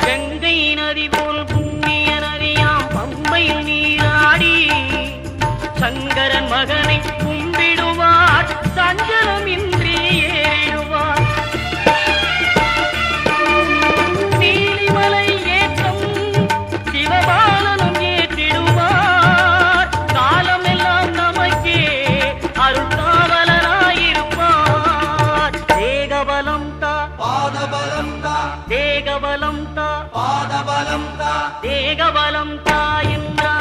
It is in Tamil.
கங்கை நதி போல் புண்ணிய நதியாம் பம்பையில் நீராடி சங்கரன் மகனை கும்பிடுவார் சஞ்சலமின்றி ஏறிடுவார். நீலிமலை ஏற்றம் சிவபாலனும் ஏற்றிடுவார். காலமெல்லாம் நமக்கே அருள்காவலனாயிருப்பார். தேகபலம் தா பாதபலம் தா தேகபலம் தா பாதபலம் தா தேகபலம் தா என்றார்.